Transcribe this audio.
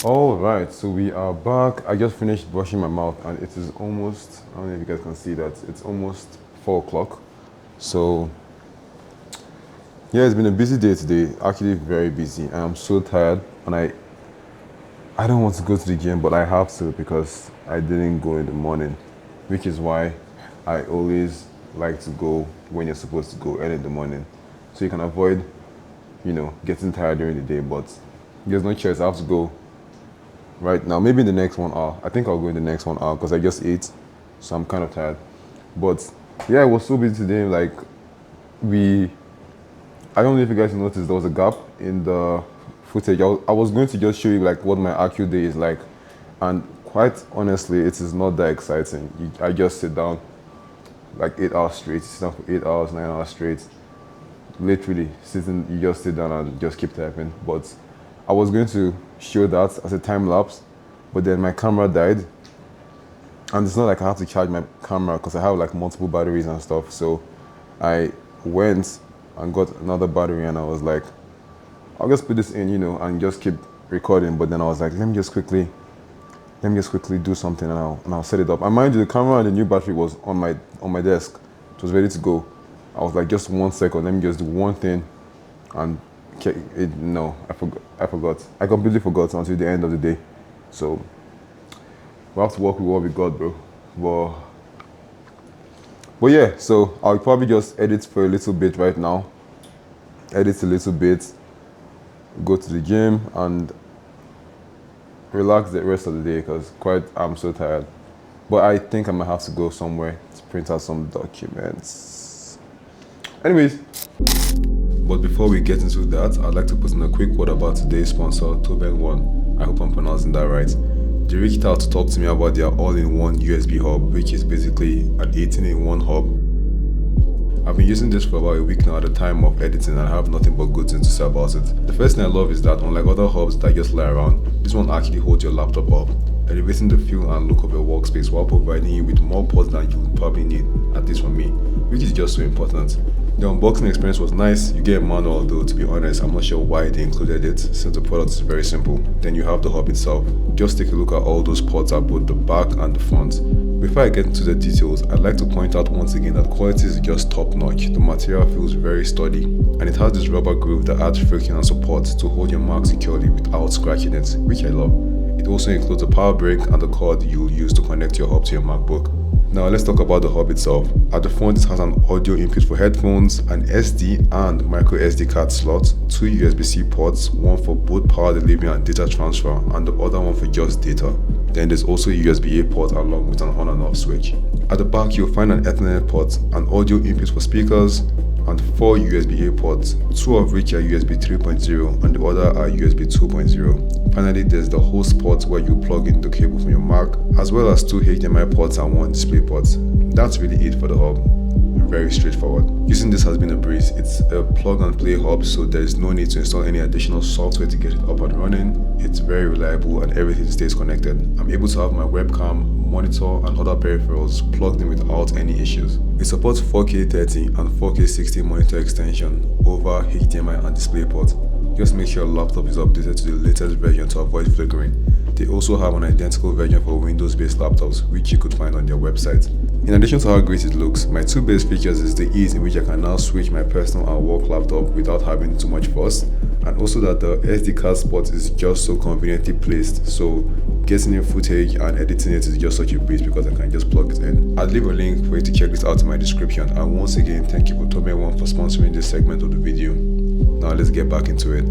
All right, so we are back. I just finished brushing my mouth and it is almost, I don't know if you guys can see that, it's almost 4 o'clock. So yeah, it's been a busy day today, actually very busy. And I'm so tired and I don't want to go to the gym, but I have to because I didn't go in the morning, which is why I always like to go when you're supposed to go early in the morning. So you can avoid, getting tired during the day, but there's no choice, I have to go right now. Maybe in the next 1 hour. I think I'll go in the next 1 hour because I just ate, so I'm kind of tired. But yeah, I was so busy today. Like I don't know if you guys noticed, there was a gap in the footage. I was going to just show you like what my RQ day is like, and quite honestly, it is not that exciting. I just sit down like 8 hours straight. Sit down for 8 hours, 9 hours straight. Literally sitting, you just sit down and just keep typing. But I was going to show that as a time lapse, but then my camera died, and it's not like I have to charge my camera because I have like multiple batteries and stuff. So I went and got another battery, and I was like, I'll just put this in, and just keep recording. But then I was like, let me just quickly do something, and I'll set it up. And mind you, the camera and the new battery was on my desk. It was ready to go. I was like, just 1 second, let me just do one thing, and no, I forgot. I completely forgot until the end of the day. So we have to work with what we got, bro. But yeah, so I'll probably just edit for a little bit right now. Edit a little bit, go to the gym, and relax the rest of the day because I'm so tired. But I think I might have to go somewhere to print out some documents. Anyways. But before we get into that, I'd like to put in a quick word about today's sponsor, Tobenone. I hope I'm pronouncing that right. They reached out to talk to me about their all-in-one USB hub, which is basically an 18-in-1 hub. I've been using this for about a week now at the time of editing, and I have nothing but good things to say about it. The first thing I love is that unlike other hubs that just lie around, this one actually holds your laptop up, elevating the feel and look of your workspace while providing you with more ports than you would probably need, at least for me, which is just so important. The unboxing experience was nice. You get a manual, though to be honest I'm not sure why they included it since the product is very simple. Then you have the hub itself. Just take a look at all those ports at both the back and the front. Before I get into the details, I'd like to point out once again that quality is just top notch. The material feels very sturdy, and it has this rubber groove that adds friction and support to hold your Mac securely without scratching it, which I love. It also includes a power brick and the cord you'll use to connect your hub to your MacBook. Now let's talk about the hub itself. At the front, it has an audio input for headphones, an SD and micro SD card slot, two USB-C ports, one for both power delivery and data transfer, and the other one for just data. Then there's also a USB-A port along with an on and off switch. At the back, you'll find an Ethernet port, an audio input for speakers, and four USB-A ports, two of which are USB 3.0 and the other are USB 2.0. Finally, there's the host port where you plug in the cable from your Mac, as well as two HDMI ports and one display port. That's really it for the hub. Very straightforward. Using this has been a breeze. It's a plug and play hub, so there's no need to install any additional software to get it up and running. It's very reliable and everything stays connected. I'm able to have my webcam, monitor and other peripherals plugged in without any issues. It supports 4K 30 and 4K 60 monitor extension over HDMI and DisplayPort. Just make sure your laptop is updated to the latest version to avoid flickering. They also have an identical version for Windows-based laptops, which you could find on their website. In addition to how great it looks, my two best features is the ease in which I can now switch my personal and work laptop without having too much fuss, and also that the SD card spot is just so conveniently placed, so getting in footage and editing it is just such a breeze because I can just plug it in. I'll leave a link for you to check this out in my description, and once again thank you for Tobenone for sponsoring this segment of the video. Now let's get back into it.